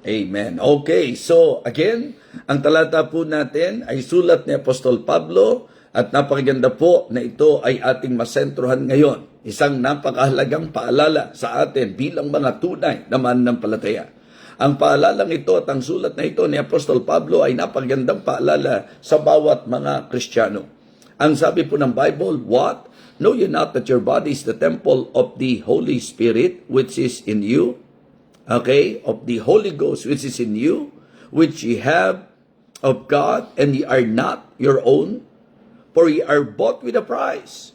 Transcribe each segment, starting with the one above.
Amen. Okay, so again, ang talata po natin ay sulat ni Apostol Pablo at napakaganda po na ito ay ating masentruhan ngayon. Isang napakahalagang paalala sa atin bilang mga tunay na mananampalataya. Ang paalalang ito at ang sulat na ito ni Apostol Pablo ay napakagandang paalala sa bawat mga Kristiyano. Ang sabi po ng Bible, what? Know you not that your body is the temple of the Holy Spirit which is in you? Okay, of the Holy Ghost which is in you, which ye have of God, and ye are not your own, for ye are bought with a price.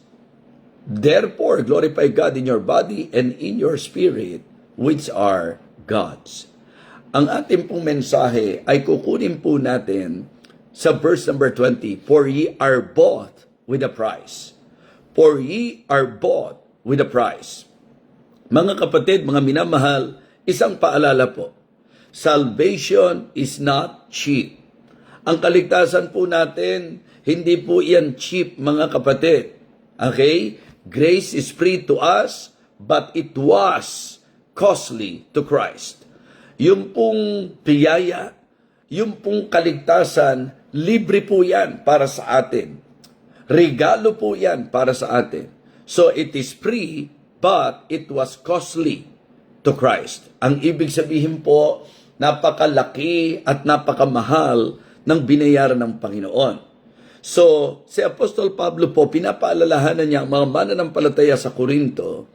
Therefore, glorify God in your body and in your spirit, which are God's. Ang ating pong mensahe ay kukunin po natin sa verse number 20, for ye are bought with a price. For ye are bought with a price. Mga kapatid, mga minamahal, isang paalala po, salvation is not cheap. Ang kaligtasan po natin, hindi po yan cheap mga kapatid. Okay? Grace is free to us, but it was costly to Christ. Yung pong biyaya, yung pong kaligtasan, libre po yan para sa atin. Regalo po yan para sa atin. So it is free, but it was costly to Christ. Ang ibig sabihin po, napakalaki at napakamahal ng binayaran ng Panginoon. So, si Apostol Pablo po, pinapaalalahanan niya ang mga mananampalataya sa Korinto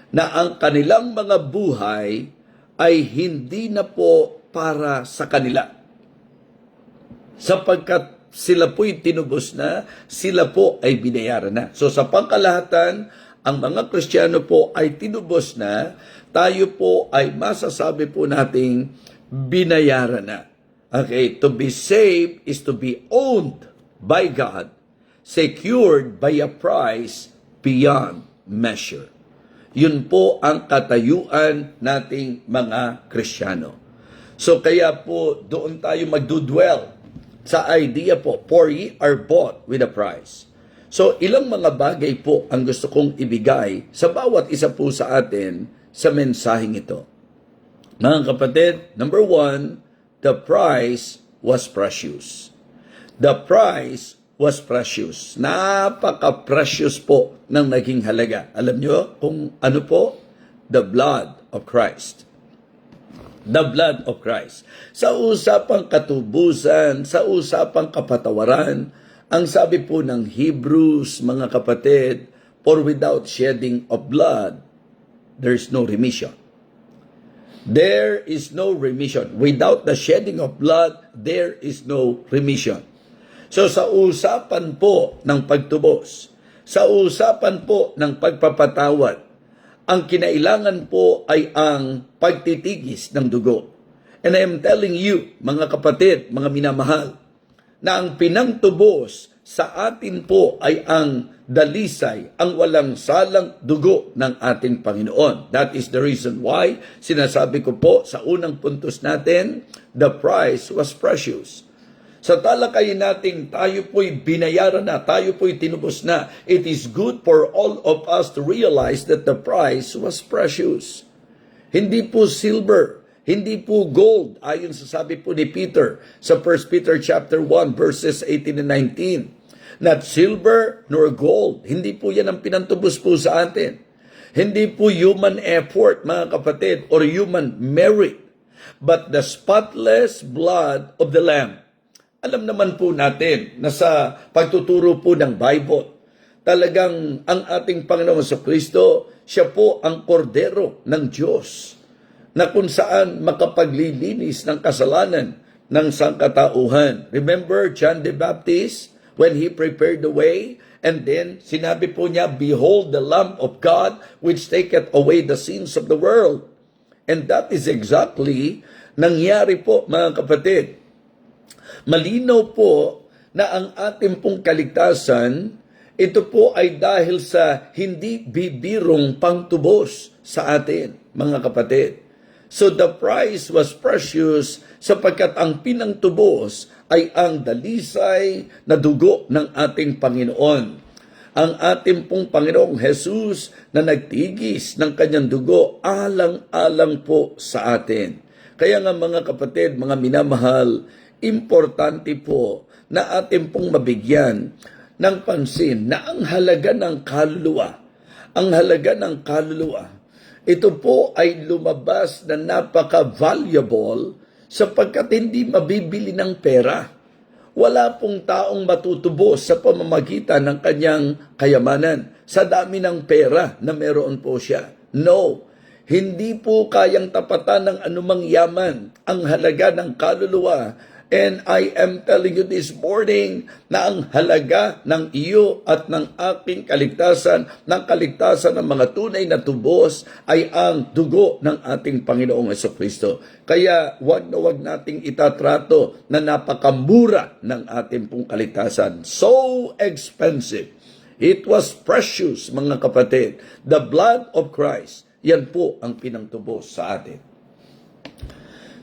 na ang kanilang mga buhay ay hindi na po para sa kanila. Sapagkat sila po'y tinubos na, sila po ay binayaran na. So, sa pangkalahatan, ang mga Kristiyano po ay tinubos na, tayo po ay masasabi po nating binayaran na. Okay, to be saved is to be owned by God, secured by a price beyond measure. Yun po ang katayuan nating mga Kristiyano. So kaya po doon tayo magdudwell sa idea po, for ye are bought with a price. So ilang mga bagay po ang gusto kong ibigay sa bawat isa po sa atin sa mensaheng ito. Mga kapatid, number 1, the price was precious. The price was precious. Napaka-precious po ng naging halaga. Alam nyo kung ano po? The blood of Christ. The blood of Christ. Sa usapang katubusan, sa usapang kapatawaran, ang sabi po ng Hebrews, mga kapatid, for without shedding of blood, there's no remission. There is no remission. Without the shedding of blood, there is no remission. So sa usapan po ng pagtubos, sa usapan po ng pagpapatawad, ang kinailangan po ay ang pagtitigis ng dugo. And I am telling you, mga kapatid, mga minamahal, na ang pinangtubos sa atin po ay ang dalisay, ang walang salang dugo ng ating Panginoon. That is the reason why sinasabi ko po sa unang puntos natin, the price was precious. Sa talakayin natin, tayo po'y binayaran na, tayo po'y tinubos na. It is good for all of us to realize that the price was precious. Hindi po silver, hindi po gold, ayon sa sabi po ni Peter sa 1 Peter chapter 1 verses 18 and 19. Not silver nor gold. Hindi po yan ang pinantubos po sa atin. Hindi po human effort, mga kapatid, or human merit, but the spotless blood of the Lamb. Alam naman po natin na sa pagtuturo po ng Bible, talagang ang ating Panginoon Jesucristo, siya po ang kordero ng Diyos, na kung saan makapaglilinis ng kasalanan ng sangkatauhan. Remember John the Baptist, when he prepared the way, and then sinabi po niya, behold the Lamb of God, which taketh away the sins of the world. And that is exactly nangyari po, mga kapatid. Malinaw po na ang ating pong kaligtasan, ito po ay dahil sa hindi bibirong pangtubos sa atin, mga kapatid. So the price was precious sapagkat ang pinangtubos ay ang dalisay na dugo ng ating Panginoon. Ang ating pong Panginoong Jesus na nagtigis ng kanyang dugo alang-alang po sa atin. Kaya nga mga kapatid, mga minamahal, importante po na atin pong mabigyan ng pansin na ang halaga ng kaluluwa, ito po ay lumabas na napaka-valuable sapagkat hindi mabibili ng pera. Wala pong taong matutubos sa pamamagitan ng kanyang kayamanan sa dami ng pera na meron po siya. No, hindi po kayang tapatan ng anumang yaman ang halaga ng kaluluwa. And I am telling you this morning na ang halaga ng iyo at ng aking kaligtasan, ng kaligtasan ng mga tunay na tubos ay ang dugo ng ating Panginoong Jesucristo. Kaya wag na wag nating itatrato na napakamura ng ating pong kaligtasan. So expensive. It was precious, mga kapatid. The blood of Christ. Yan po ang pinangtubos sa atin.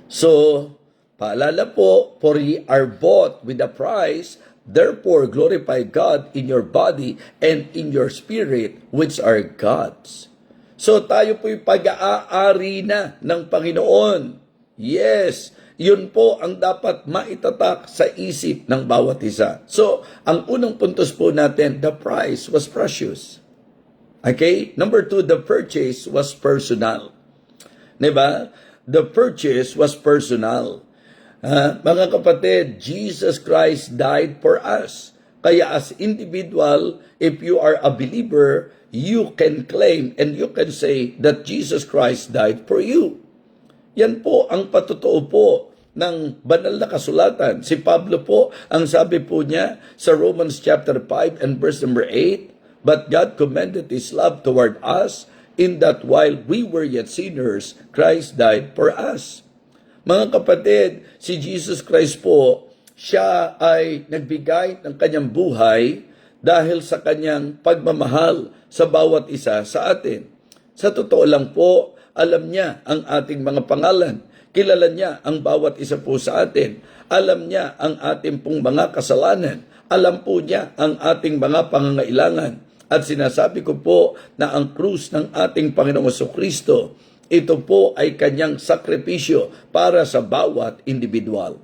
So, paalala po, for ye are bought with a price, therefore glorify God in your body and in your spirit, which are God's. So tayo po'y pag-aari na ng Panginoon. Yes, yun po ang dapat maitatak sa isip ng bawat isa. So, ang unang puntos po natin, the price was precious. Okay? Number 2, the purchase was personal. Diba? The purchase was personal. Mga kapatid, Jesus Christ died for us. Kaya as individual, if you are a believer, you can claim and you can say that Jesus Christ died for you. Yan po ang patotoo po ng banal na kasulatan. Si Pablo po, ang sabi po niya sa Romans chapter 5 and verse number 8, but God commended His love toward us in that while we were yet sinners, Christ died for us. Mga kapatid, si Jesus Christ po, siya ay nagbigay ng kanyang buhay dahil sa kanyang pagmamahal sa bawat isa sa atin. Sa totoo lang po, alam niya ang ating mga pangalan. Kilala niya ang bawat isa po sa atin. Alam niya ang ating pong mga kasalanan. Alam po niya ang ating mga pangangailangan. At sinasabi ko po na ang krus ng ating Panginoong Jesucristo, ito po ay kanyang sakripisyo para sa bawat individual.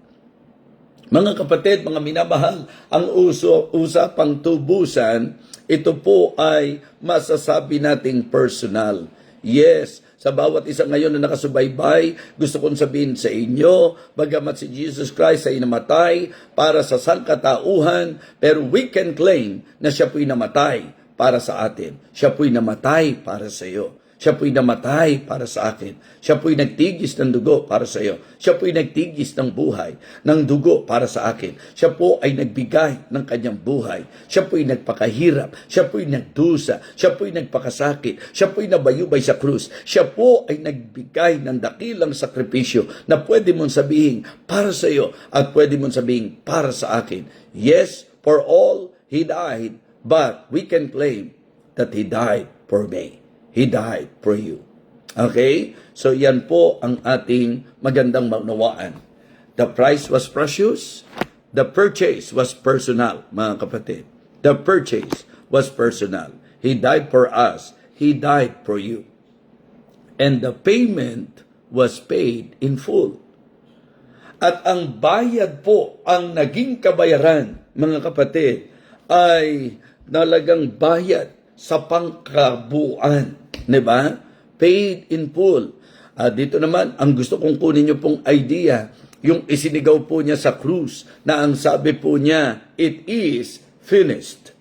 Mga kapatid, mga minamahal, ang usapang tubusan, ito po ay masasabi nating personal. Yes, sa bawat isa ngayon na nakasubaybay, gusto kong sabihin sa inyo, bagamat si Jesus Christ ay namatay para sa sangkatauhan, pero we can claim na siya po'y namatay para sa atin. Siya po'y namatay para sa iyo. Siya po'y namatay para sa akin. Siya po'y nagtigis ng dugo para sa iyo. Siya po'y nagtigis ng buhay, ng dugo para sa akin. Siya po ay nagbigay ng kanyang buhay. Siya po'y nagpakahirap. Siya po'y nagdusa. Siya po'y nagpakasakit. Siya po'y nabayubay sa krus. Siya po ay nagbigay ng dakilang sakripisyo na pwede mong sabihin para sa iyo at pwede mong sabihin para sa akin. Yes, for all, He died, but we can claim that He died for me. He died for you. Okay? So yan po ang ating magandang maunawaan. The price was precious. The purchase was personal, mga kapatid. The purchase was personal. He died for us. He died for you. And the payment was paid in full. At ang bayad po, ang naging kabayaran, mga kapatid, ay nalagang bayad sa pangkabuuan. Diba? Paid in full. Dito naman, ang gusto kong kunin nyo pong idea, yung isinigaw po niya sa krus, na ang sabi po niya, it is finished.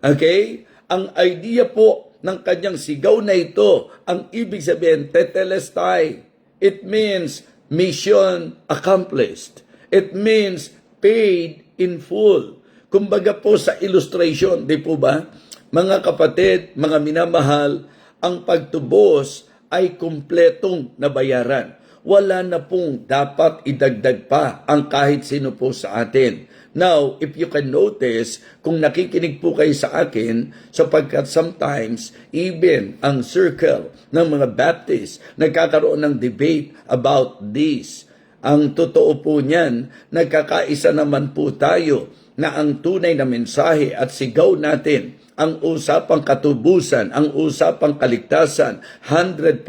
Okay? Ang idea po ng kanyang sigaw na ito, ang ibig sabihin, tetelestai. It means mission accomplished. It means paid in full. Kumbaga po sa illustration, di po ba? Mga kapatid, mga minamahal, ang pagtubos ay kumpletong nabayaran. Wala na pong dapat idagdag pa ang kahit sino po sa atin. Now, if you can notice, kung nakikinig po kayo sa akin, sapagkat sometimes, even ang circle ng mga Baptist, nagkakaroon ng debate about this. Ang totoo po niyan, nagkakaisa naman po tayo na ang tunay na mensahe at sigaw natin ang usapang katubusan, ang usapang kaligtasan, 100%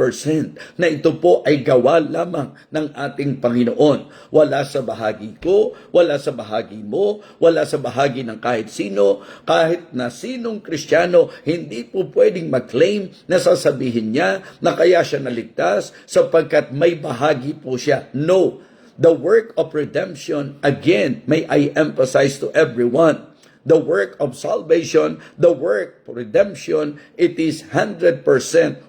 na ito po ay gawa lamang ng ating Panginoon. Wala sa bahagi ko, wala sa bahagi mo, wala sa bahagi ng kahit sino, kahit na sinong Kristiyano, hindi po pwedeng mag-claim na sasabihin niya na kaya siya naligtas sapagkat may bahagi po siya. No. The work of redemption, again, may I emphasize to everyone, the work of salvation, the work of redemption, it is 100%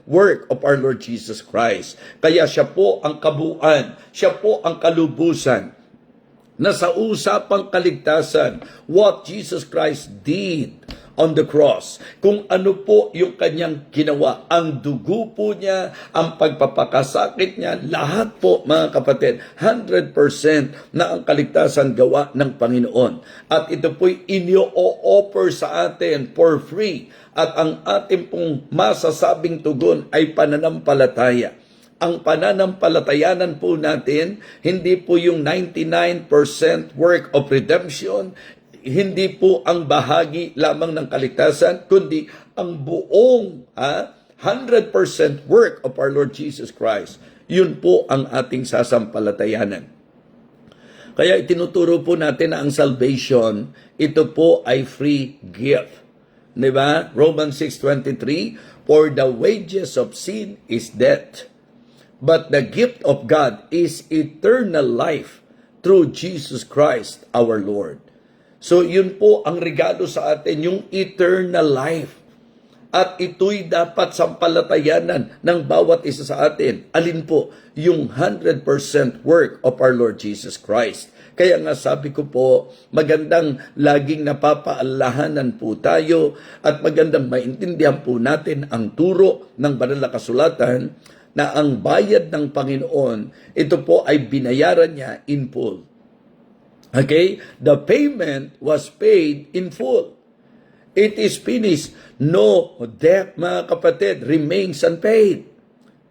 work of our Lord Jesus Christ. Kaya siya po ang kabuuan, siya po ang kalubusan na sa usapang kaligtasan, what Jesus Christ did on the cross, kung ano po yung kanyang ginawa, ang dugo po niya, ang pagpapakasakit niya, lahat po mga kapatid, 100% na ang kaligtasan gawa ng Panginoon. At ito po'y inyo-offer sa atin for free. At ang ating pong masasabing tugon ay pananampalataya. Ang pananampalatayanan po natin, hindi po yung 99% work of redemption, hindi po ang bahagi lamang ng kaligtasan, kundi ang buong 100% work of our Lord Jesus Christ. Yun po ang ating sasampalatayanan. Kaya itinuturo po natin na ang salvation, ito po ay free gift. Diba? Romans 6:23, for the wages of sin is death, but the gift of God is eternal life through Jesus Christ our Lord. So yun po ang regalo sa atin, yung eternal life. At ito'y dapat sampalatayanan ng bawat isa sa atin. Alin po? Yung 100% work of our Lord Jesus Christ. Kaya nga sabi ko po, magandang laging napapaalahanan po tayo at magandang maintindihan po natin ang turo ng banal na kasulatan na ang bayad ng Panginoon, ito po ay binayaran niya in full. Okay? The payment was paid in full. It is finished. No debt, mga kapatid, remains unpaid.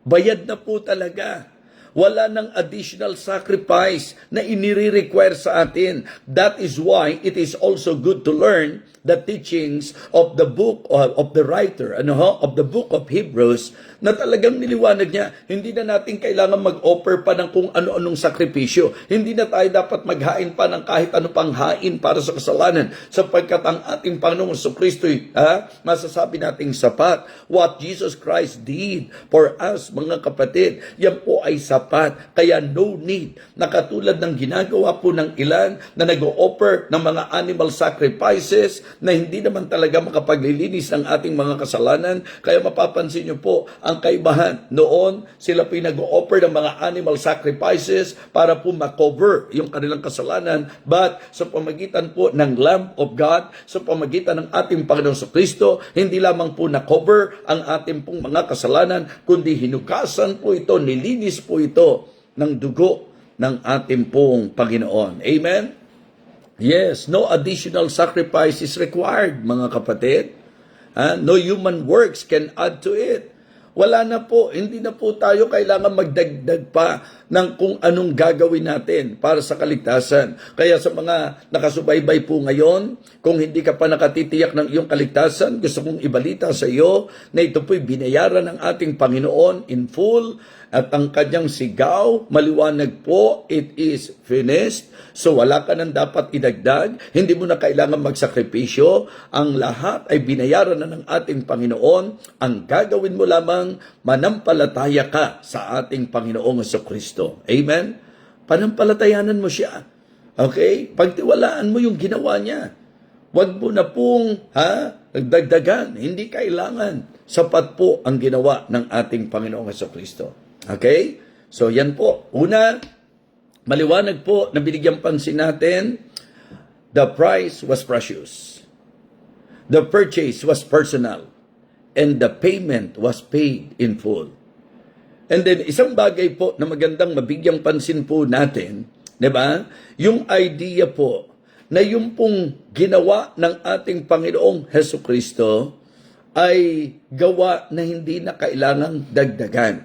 Bayad na po talaga. Wala ng additional sacrifice na inire-require sa atin. That is why it is also good to learn the teachings of the book of the writer, of the book of Hebrews, na talagang niliwanag niya, hindi na natin kailangan mag-offer pa ng kung ano-anong sakripisyo. Hindi na tayo dapat maghain pa ng kahit ano pang hain para sa kasalanan, sapagkat ang ating Panginoong Jesucristo'y masasabi nating sapat. What Jesus Christ did for us, mga kapatid, yan po ay sapat. Kaya no need na katulad ng ginagawa po ng ilan na nag-o-offer ng mga animal sacrifices na hindi naman talaga makapaglilinis ng ating mga kasalanan. Kaya mapapansin nyo po, ang kaibahan noon, sila pinag-o-offer ng mga animal sacrifices para po makover yung kanilang kasalanan. But sa pamagitan po ng Lamb of God, sa pamagitan ng ating Panginoong Jesucristo, hindi lamang po na-cover ang ating pong mga kasalanan, kundi hinugasan po ito, nilinis po ito ng dugo ng ating pong Panginoon. Amen? Yes, no additional sacrifice is required, mga kapatid. No human works can add to it. Wala na po, hindi na po tayo kailangan magdagdag pa ng kung anong gagawin natin para sa kaligtasan. Kaya sa mga nakasubaybay po ngayon, kung hindi ka pa nakatitiyak ng iyong kaligtasan, gusto kong ibalita sa iyo na ito po'y binayaran ng ating Panginoon in full at ang kanyang sigaw, maliwanag po, it is finished. So wala ka nang dapat idagdag, hindi mo na kailangan magsakripisyo, ang lahat ay binayaran na ng ating Panginoon. Ang gagawin mo lamang, manampalataya ka sa ating Panginoong Jesucristo. Amen? Panampalatayanan mo siya. Okay? Pagtiwalaan mo yung ginawa niya. Huwag mo na pong nagdagdagan. Hindi kailangan. Sapat po ang ginawa ng ating Panginoong Jesucristo. Okay? So yan po. Una, maliwanag po na binigyan pansin natin, the price was precious. The purchase was personal. And the payment was paid in full. And then, isang bagay po na magandang mabigyang pansin po natin, di ba? Yung idea po na yung pong ginawa ng ating Panginoong Jesucristo ay gawa na hindi na kailangang dagdagan.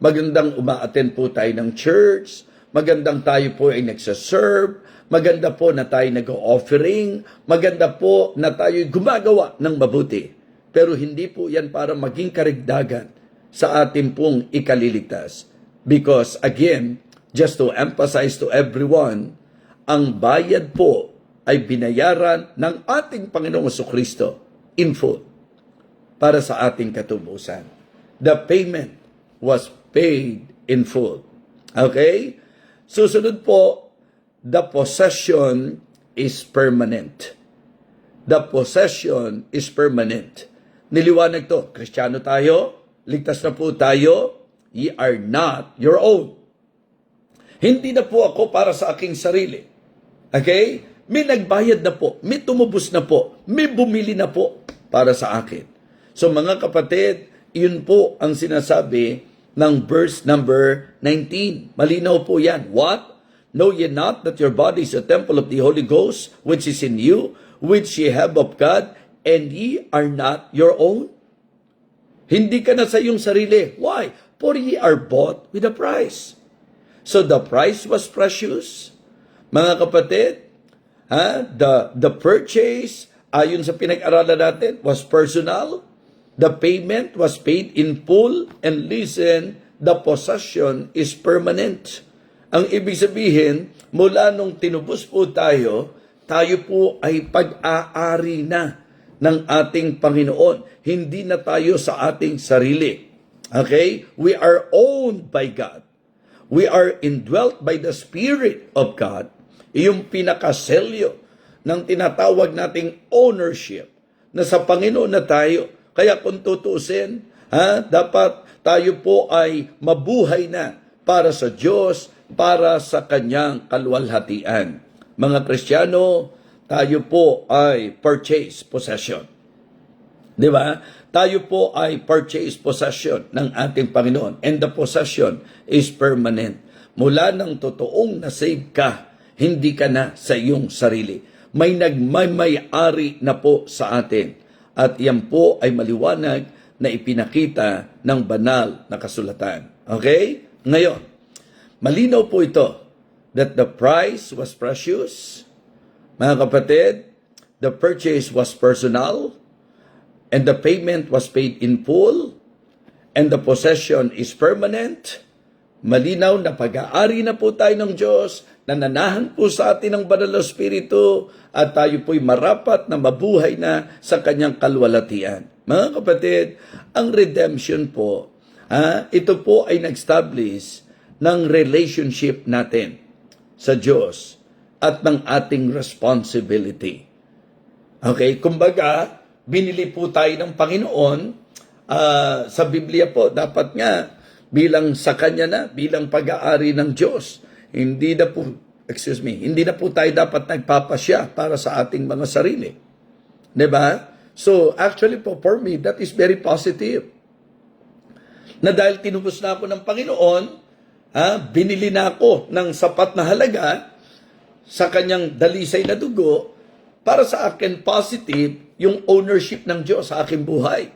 Magandang umaattend po tayo ng church, magandang tayo po ay nagsaserve, maganda po na tayo nag-offering, maganda po na tayo gumagawa ng mabuti. Pero hindi po yan para maging karagdagan sa ating pong ikaliligtas. Because again, just to emphasize to everyone, ang bayad po ay binayaran ng ating Panginoong Jesucristo in full para sa ating katubusan. The payment was paid in full. Okay? Susunod po, the possession is permanent. The possession is permanent. Niliwanag to, Kristiyano tayo, ligtas na po tayo, ye are not your own. Hindi na po ako para sa aking sarili. Okay? May nagbayad na po, may tumubos na po, may bumili na po para sa akin. So mga kapatid, yun po ang sinasabi ng verse number 19. Malinaw po yan. What? Know ye not that your body is a temple of the Holy Ghost, which is in you, which ye have of God, and ye are not your own? Hindi ka na sa iyong sarili. Why? For ye are bought with a price. So the price was precious. Mga kapatid, the purchase, ayon sa pinag-aralan natin, was personal. The payment was paid in full, and listen, the possession is permanent. Ang ibig sabihin, mula nung tinubos po tayo po ay pag-aari na ng ating Panginoon. Hindi na tayo sa ating sarili. Okay? We are owned by God. We are indwelt by the Spirit of God. Yung pinakaselyo ng tinatawag nating ownership na sa Panginoon na tayo. Kaya kung tutusin, dapat tayo po ay mabuhay na para sa Diyos, para sa Kanyang kaluwalhatian. Mga Kristiyano, tayo po ay purchase possession. Di ba? Tayo po ay purchase possession ng ating Panginoon. And the possession is permanent. Mula ng totoong na-save ka, hindi ka na sa iyong sarili. May nagmay-ari na po sa atin. At yan po ay maliwanag na ipinakita ng banal na kasulatan. Okay? Ngayon, malinaw po ito that the price was precious. Mga kapatid, the purchase was personal, and the payment was paid in full, and the possession is permanent. Malinaw na pag-aari na po tayo ng Diyos, nananahan po sa atin ng Banal na Espiritu, at tayo po'y marapat na mabuhay na sa Kanyang kaluwalhatian. Mga kapatid, ang redemption po, ito po ay nag-establish ng relationship natin sa Diyos at ng ating responsibility. Okay, kumbaga, binili po tayo ng Panginoon, sa Biblia po, dapat nga, bilang sa Kanya na, bilang pag-aari ng Diyos, hindi na po tayo dapat nagpapasya para sa ating mga sarili. Diba? So, actually po, for me, that is very positive. Na dahil tinubos na ako ng Panginoon, binili na ako ng sapat na halaga sa Kanyang dalisay na dugo, para sa akin positive yung ownership ng Diyos sa aking buhay.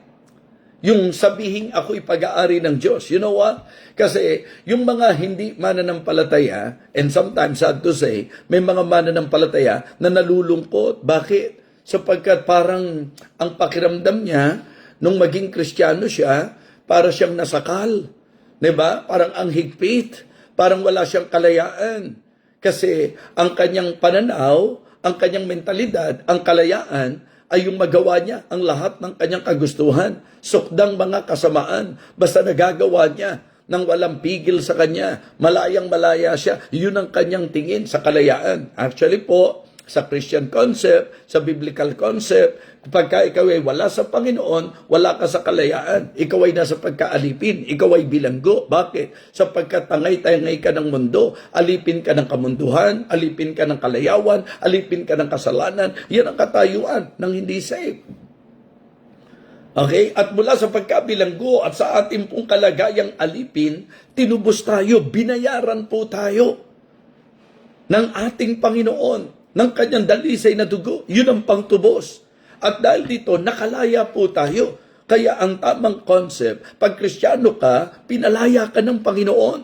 Yung sabihing ako'y pag-aari ng Diyos. You know what? Kasi yung mga hindi mananampalataya, and sometimes sad to say, may mga mananampalataya na nalulungkot. Bakit? Sapagkat parang ang pakiramdam niya, nung maging Kristiyano siya, para siyang nasakal. Diba? Parang ang higpit. Parang wala siyang kalayaan. Kasi ang kanyang pananaw, ang kanyang mentalidad, ang kalayaan, ay yung magawa niya ang lahat ng kanyang kagustuhan, sukdang mga kasamaan, basta nagagawa niya nang walang pigil sa kanya, malayang-malaya siya, yun ang kanyang tingin sa kalayaan. Actually po, sa Christian concept, sa biblical concept, kapag ikaw ay wala sa Panginoon, wala ka sa kalayaan. Ikaw ay nasa pagkaalipin, ikaw ay bilanggo. Bakit? Sapagkat tangay-tangay ka ng mundo, alipin ka ng kamunduhan, alipin ka ng kalayawan, alipin ka ng kasalanan. Yan ang katayuan ng hindi safe. Okay? At mula sa pagkabilanggo at sa ating pong kalagayang alipin, tinubos tayo, binayaran po tayo ng ating Panginoon, ng Kanyang dalisay na dugo. Yun ang pangtubos. At dahil dito, nakalaya po tayo. Kaya ang tamang concept, pag Kristiyano ka, pinalaya ka ng Panginoon.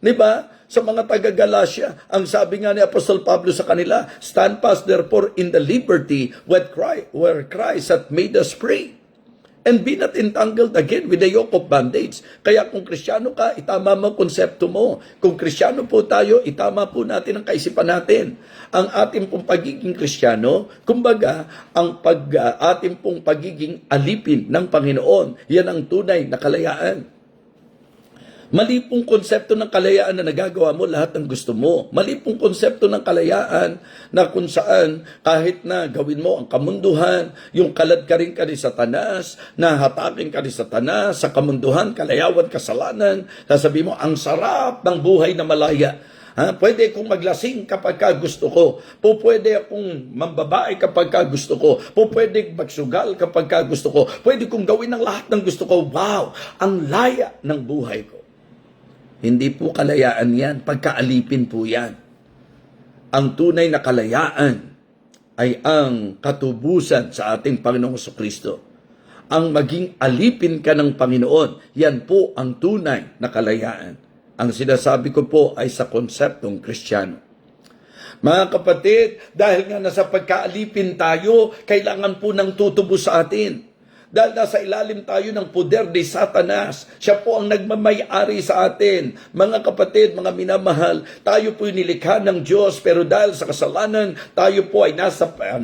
Diba? Sa mga taga-Galacia, ang sabi nga ni Apostol Pablo sa kanila, stand fast therefore in the liberty where Christ hath made us free. And be not entangled again with the yoke of bondage. Kaya kung Kristiyano ka, itama mo konsepto mo. Kung Kristiyano po tayo, itama po natin ang kaisipan natin. Ang ating pong pagiging Kristiyano, kumbaga, ang ating pong pagiging alipin ng Panginoon, yan ang tunay na kalayaan. Mali pong konsepto ng kalayaan na nagagawa mo lahat ng gusto mo. Mali pong konsepto ng kalayaan na kung saan kahit na gawin mo ang kamunduhan, yung kalad ka rin ka ni Satanas, na hatakin ka ni Satanas sa kamunduhan, kalayawan, kasalanan, sasabihin mo, ang sarap ng buhay na malaya. Pwede kong maglasing kapag ka gusto ko. Pwede akong mambabae kapag ka gusto ko. Pwede magsugal kapag ka gusto ko. Pwede kong gawin ang lahat ng gusto ko. Wow! Ang laya ng buhay ko. Hindi po kalayaan yan. Pagkaalipin po yan. Ang tunay na kalayaan ay ang katubusan sa ating Panginoong Jesucristo. Ang maging alipin ka ng Panginoon, yan po ang tunay na kalayaan. Ang sinasabi ko po ay sa konseptong Kristiyano. Mga kapatid, dahil nga nasa pagkaalipin tayo, kailangan po ng tutubos sa atin. Dahil nasa ilalim tayo ng poder ni Satanas, siya po ang nagmamay-ari sa atin. Mga kapatid, mga minamahal, tayo po nilikha ng Diyos, pero dahil sa kasalanan, tayo po ay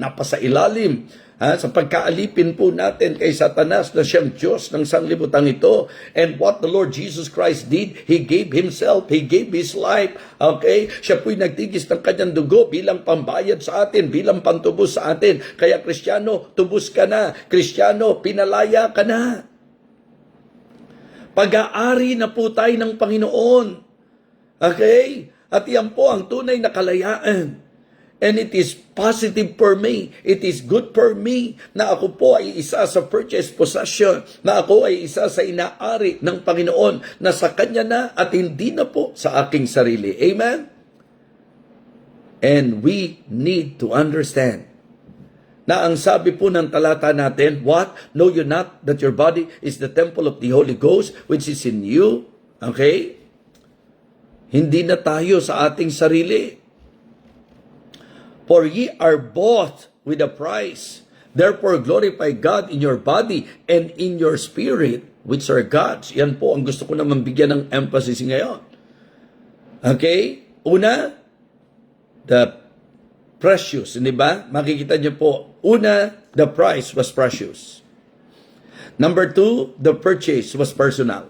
napasa ilalim. Sa pagkaalipin po natin kay Satanas na siyang Diyos ng sanglibutan ito. And what the Lord Jesus Christ did, He gave Himself, He gave His life. Okay? Siya po'y nagtigis ng kanyang dugo bilang pambayad sa atin, bilang pantubos sa atin. Kaya Kristiyano, tubos ka na. Kristiyano, pinalaya ka na. Pag-aari na po tayo ng Panginoon. Okay? At yan po ang tunay na kalayaan. And it is positive for me. It is good for me na ako po ay isa sa purchased possession, na ako ay isa sa inaari ng Panginoon, na sa Kanya na at hindi na po sa aking sarili. Amen? And we need to understand na ang sabi po ng talata natin, what? Know you not that your body is the temple of the Holy Ghost which is in you? Okay? Hindi na tayo sa ating sarili. For ye are bought with a price. Therefore, glorify God in your body and in your spirit, which are God's. Yan po ang gusto ko naman bigyan ng emphasis ngayon. Okay? Una, the precious. Hindi ba? Makikita niyo po. Una, the price was precious. Number 2, the purchase was personal.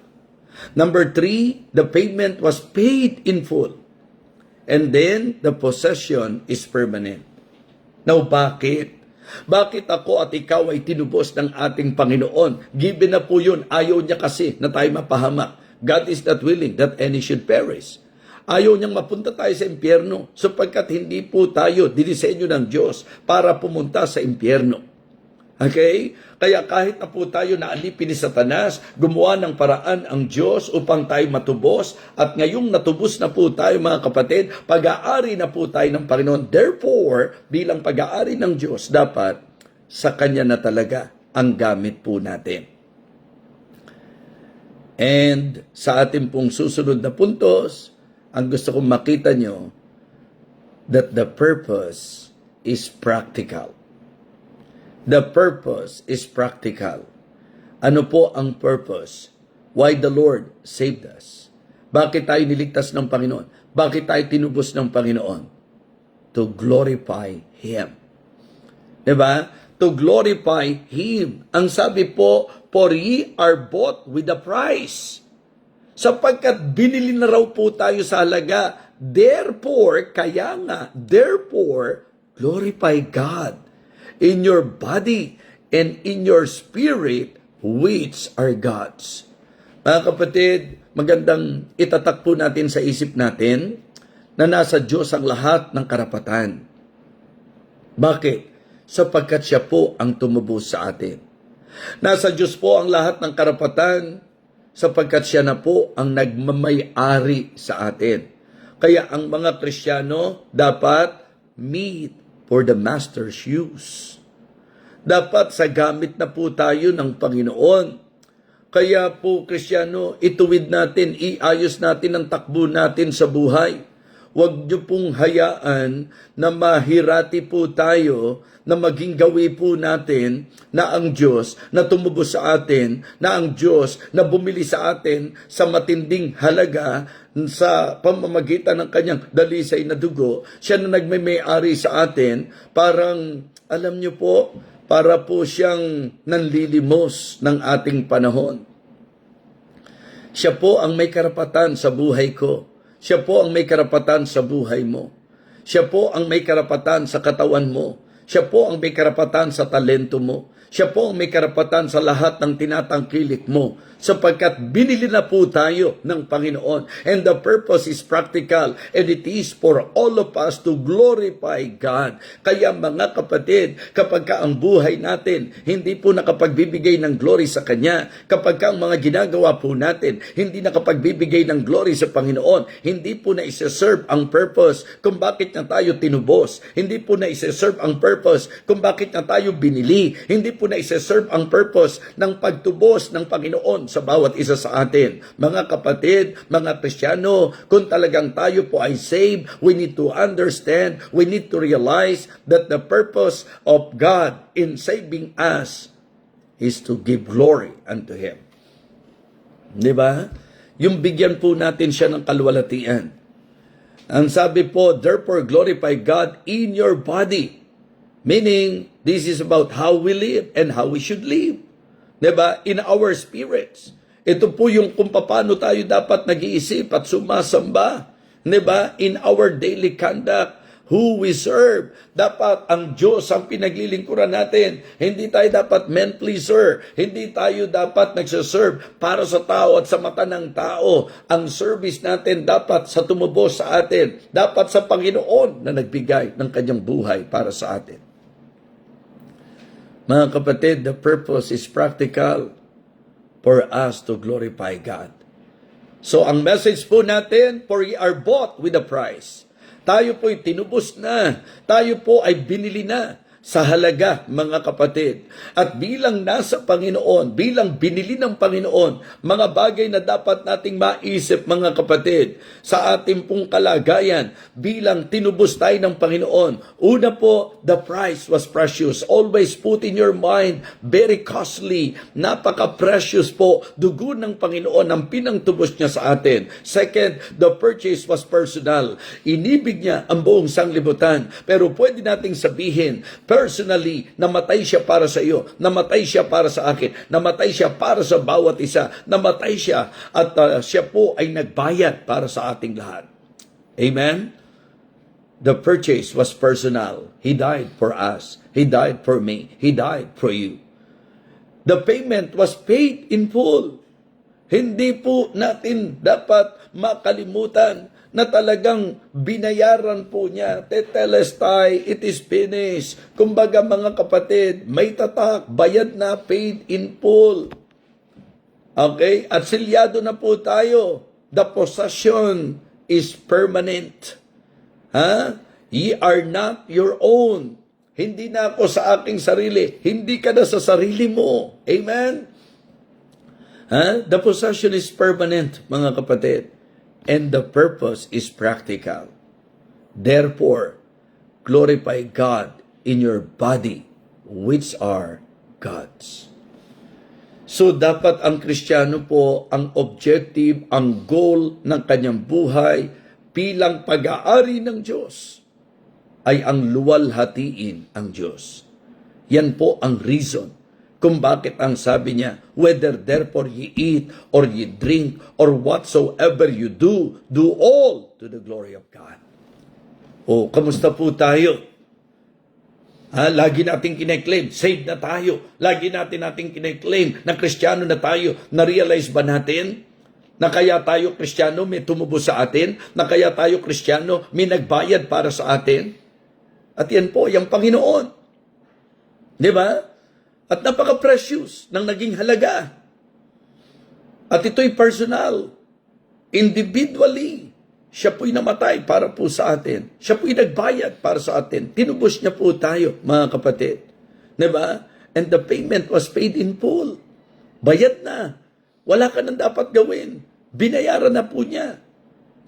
Number 3, the payment was paid in full. And then, the possession is permanent. Now, bakit? Bakit ako at ikaw ay tinubos ng ating Panginoon? Given na po yun. Ayaw niya kasi na tayo mapahamak. God is not willing that any should perish. Ayaw niyang mapunta tayo sa impyerno sapagkat hindi po tayo dinisenyo ng Diyos para pumunta sa impyerno. Okay? Kaya kahit na po tayo naalipin ni Satanas, gumawa ng paraan ang Diyos upang tayo matubos. At ngayong natubos na po tayo mga kapatid, pag-aari na po tayo ng Panginoon. Therefore, bilang pag-aari ng Diyos, dapat sa Kanya na talaga ang gamit po natin. And sa ating pong susunod na puntos, ang gusto kong makita nyo, that the purpose is practical. The purpose is practical. Ano po ang purpose? Why the Lord saved us? Bakit tayo niligtas ng Panginoon? Bakit tayo tinubos ng Panginoon? To glorify Him. Diba? To glorify Him. Ang sabi po, for ye are bought with a price. Sapagkat binili na raw po tayo sa halaga. Therefore, glorify God in your body and in your spirit, which are God's. Mga kapatid, magandang itatak po natin sa isip natin na nasa Diyos ang lahat ng karapatan. Bakit? Sapagkat siya po ang tumubos sa atin. Nasa Diyos po ang lahat ng karapatan sapagkat siya na po ang nagmamay-ari sa atin. Kaya ang mga Kristiyano dapat meet for the Master's use. Dapat sa gamit na po tayo ng Panginoon. Kaya po, Kristiyano, ituwid natin, iayos natin ang takbo natin sa buhay. Huwag niyo pong hayaan na mahirati po tayo, na maging gawi po natin na ang Diyos na tumubos sa atin, na ang Diyos na bumili sa atin sa matinding halaga sa pamamagitan ng kanyang dalisay na dugo. Siya na nagmay-ari sa atin, parang, alam niyo po, para po siyang nanlilimos ng ating panahon. Siya po ang may karapatan sa buhay ko. Siya po ang may karapatan sa buhay mo. Siya po ang may karapatan sa katawan mo. Siya po ang may karapatan sa talento mo. Siya po ang may karapatan sa lahat ng tinatangkilik mo, sapagkat binili na po tayo ng Panginoon. And the purpose is practical, and it is for all of us to glorify God. Kaya mga kapatid, kapag ka ang buhay natin hindi po nakapagbibigay ng glory sa Kanya, kapag ka ang mga ginagawa po natin hindi nakapagbibigay ng glory sa Panginoon, hindi po na isa-serve ang purpose kung bakit na tayo tinubos, hindi po na isa-serve ang purpose kung bakit na tayo binili, hindi po na isa-serve ang purpose ng pagtubos ng Panginoon sa bawat isa sa atin. Mga kapatid, mga Kristiyano, kung talagang tayo po ay saved, we need to understand, we need to realize that the purpose of God in saving us is to give glory unto Him. Di ba? Yung bigyan po natin siya ng kaluwalhatian. Ang sabi po, therefore glorify God in your body. Meaning, this is about how we live and how we should live. Diba? In our spirits. Ito po yung kung paano tayo dapat nag-iisip at sumasamba. Diba? In our daily conduct, who we serve. Dapat ang Diyos ang pinaglilingkuran natin. Hindi tayo dapat men pleaser. Hindi tayo dapat nagsaserve para sa tao at sa mata ng tao. Ang service natin dapat sa tumubos sa atin. Dapat sa Panginoon na nagbigay ng kanyang buhay para sa atin. Mga kapatid, the purpose is practical for us to glorify God. So, ang message po natin, for ye are bought with a price. Tayo po'y tinubos na. Tayo po ay binili na sa halaga, mga kapatid. At bilang nasa Panginoon, bilang binili ng Panginoon, mga bagay na dapat nating maisip, mga kapatid, sa ating pong kalagayan, bilang tinubos tayo ng Panginoon. Una po, the price was precious. Always put in your mind, very costly, napaka-precious po, dugo ng Panginoon ang pinangtubos niya sa atin. Second, the purchase was personal. Inibig niya ang buong sanglibutan. Pero pwede nating sabihin, personally, namatay siya para sa iyo, namatay siya para sa akin, namatay siya para sa bawat isa, namatay siya at siya po ay nagbayad para sa ating lahat. Amen? The purchase was personal. He died for us. He died for me. He died for you. The payment was paid in full. Hindi po natin dapat makalimutan na talagang binayaran po niya. Tetelestai, it is finished. Kumbaga mga kapatid, may tatak, bayad na, paid in full. Okay? At silyado na po tayo. The possession is permanent. Ye are not your own. Hindi na ako sa aking sarili. Hindi ka na sa sarili mo. Amen? The possession is permanent, mga kapatid. And the purpose is practical. Therefore, glorify God in your body, which are God's. So, dapat ang Kristiyano po, ang objective, ang goal ng kanyang buhay bilang pag-aari ng Diyos ay ang luwalhatiin ang Diyos. Yan po ang reason kung bakit ang sabi niya, whether therefore ye eat or ye drink or whatsoever you do, do all to the glory of God. O, kamusta po tayo? Lagi natin kine-claim, saved na tayo. Lagi natin kine-claim na Kristiyano na tayo. Na-realize ba natin na kaya tayo Kristiyano may tumubos sa atin? Na kaya tayo Kristiyano may nagbayad para sa atin? At yan po, yung Panginoon. Di ba? At napaka-precious ng naging halaga. At ito'y personal. Individually, siya po'y namatay para po sa atin. Siya po'y nagbayad para sa atin. Tinubos niya po tayo, mga kapatid. Diba? And the payment was paid in full. Bayad na. wala ka nang dapat gawin. Binayaran na po niya.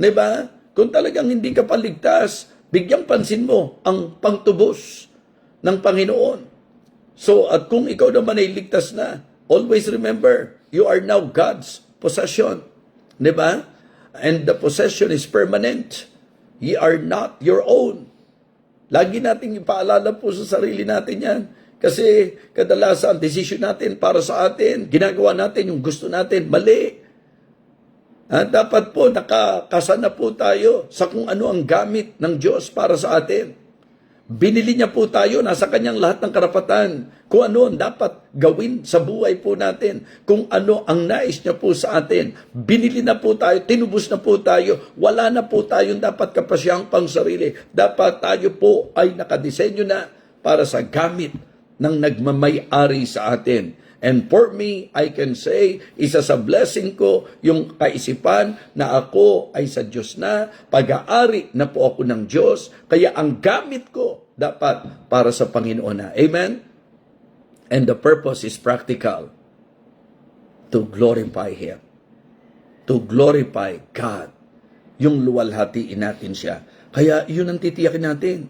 Diba? Kung talagang hindi ka paligtas, bigyang pansin mo ang pangtubos ng Panginoon. So, at kung ikaw naman ay ligtas na, always remember, you are now God's possession. Diba? And the possession is permanent. Ye are not your own. Lagi nating ipaalala po sa sarili natin yan. Kasi kadalasan, desisyon natin para sa atin, ginagawa natin yung gusto natin, mali. Dapat po nakakasana po tayo sa kung ano ang gamit ng Diyos para sa atin. Binili niya po tayo, nasa kanyang lahat ng karapatan. Kung ano ang dapat gawin sa buhay po natin. Kung ano ang nais niya po sa atin. Binili na po tayo, tinubos na po tayo. Wala na po tayong dapat kapasyang pang sarili. Dapat tayo po ay nakadesenyo na para sa gamit ng nagmamay-ari sa atin. And for me, I can say, isa sa blessing ko, yung kaisipan na ako ay sa Diyos na, pag-aari na po ako ng Diyos, kaya ang gamit ko dapat para sa Panginoon na. Amen? And the purpose is practical. To glorify Him. To glorify God. Yung luwalhatiin natin siya. Kaya yun ang titiyakin natin.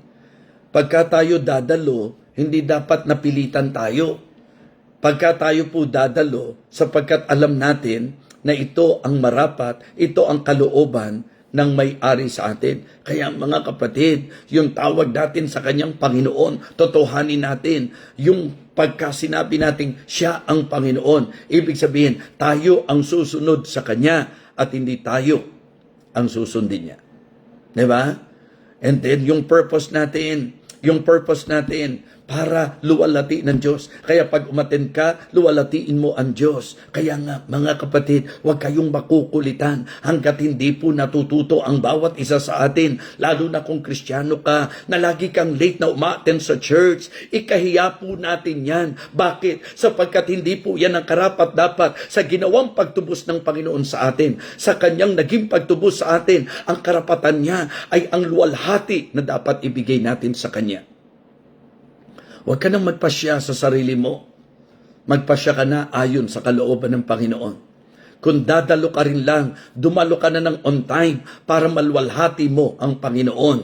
Pagka tayo dadalo, hindi dapat napilitan tayo. Pagka tayo po dadalo, sapagkat alam natin na ito ang marapat, ito ang kalooban ng may-ari sa atin. Kaya mga kapatid, yung tawag natin sa kanyang Panginoon, totohanin natin yung pagka sinabi natin siya ang Panginoon. Ibig sabihin, tayo ang susunod sa kanya at hindi tayo ang susundin niya. Diba? And then yung purpose natin para luwalhati ng Diyos. Kaya pag umattend ka, luwalhatiin mo ang Diyos. Kaya nga, mga kapatid, huwag kayong makukulitan hanggat hindi po natututo ang bawat isa sa atin. Lalo na kung Kristiyano ka, na lagi kang late na umattend sa church. Ikahiya po natin yan. Bakit? Sapagkat hindi po yan ang karapat-dapat sa ginawang pagtubos ng Panginoon sa atin. Sa kanyang naging pagtubos sa atin, ang karapatan niya ay ang luwalhati na dapat ibigay natin sa kanya. Huwag ka nang magpasya sa sarili mo. Magpasya ka na ayon sa kalooban ng Panginoon. Kung dadalo ka rin lang, dumalo ka na ng on time para maluwalhati mo ang Panginoon.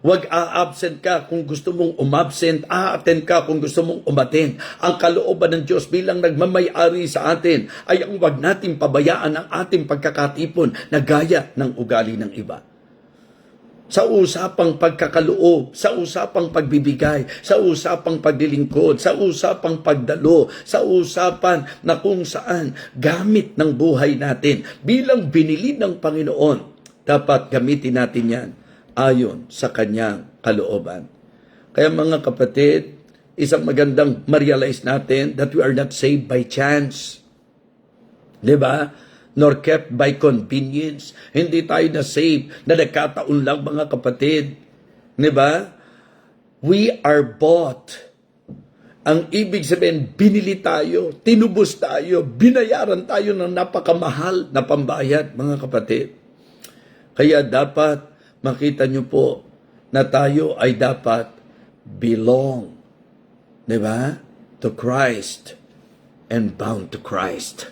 Huwag a-absent ka kung gusto mong umabsent, a-attend ka kung gusto mong umattend. Ang kalooban ng Diyos bilang nagmamay-ari sa atin ay ang huwag nating pabayaan ang ating pagkakatipon na gaya ng ugali ng iba. Sa usapang pagkakaloob, sa usapang pagbibigay, sa usapang paglilingkod, sa usapang pagdalo, sa usapan na kung saan gamit ng buhay natin bilang binili ng Panginoon, dapat gamitin natin yan ayon sa kanyang kalooban. Kaya mga kapatid, isang magandang ma-realize natin that we are not saved by chance. Diba? Nor kept by convenience. Hindi tayo na-save na nagkataon lang, mga kapatid. Diba? We are bought. Ang ibig sabihin, binili tayo, tinubos tayo, binayaran tayo ng napakamahal na pambayad, mga kapatid. Kaya dapat makita nyo po na tayo ay dapat belong, diba? To Christ and bound to Christ.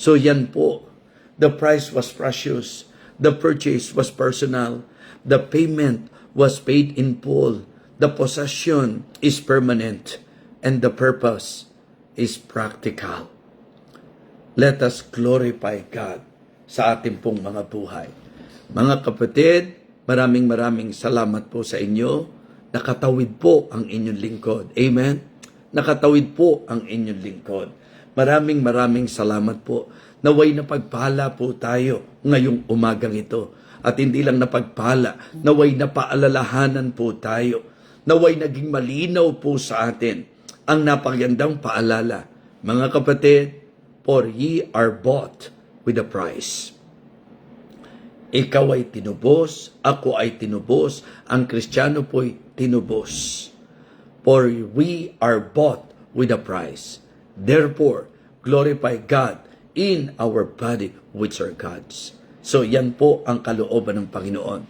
So yan po, the price was precious, the purchase was personal, the payment was paid in full, the possession is permanent, and the purpose is practical. Let us glorify God sa ating pong mga buhay. Mga kapatid, maraming salamat po sa inyo. Nakatawid po ang inyong lingkod. Amen? Nakatawid po ang inyong lingkod. Maraming salamat po. Naway na pagpala po tayo ngayong umagang ito. At hindi lang napagpala, naway na paalalahanan po tayo. Naway naging malinaw po sa atin ang napakagandang paalala. Mga kapatid, for ye are bought with a price. Ikaw ay tinubos, ako ay tinubos, ang Kristiyano po'y tinubos. For we are bought with a price. Therefore, glorify God in our body which are God's. So yan po ang kalooban ng Panginoon.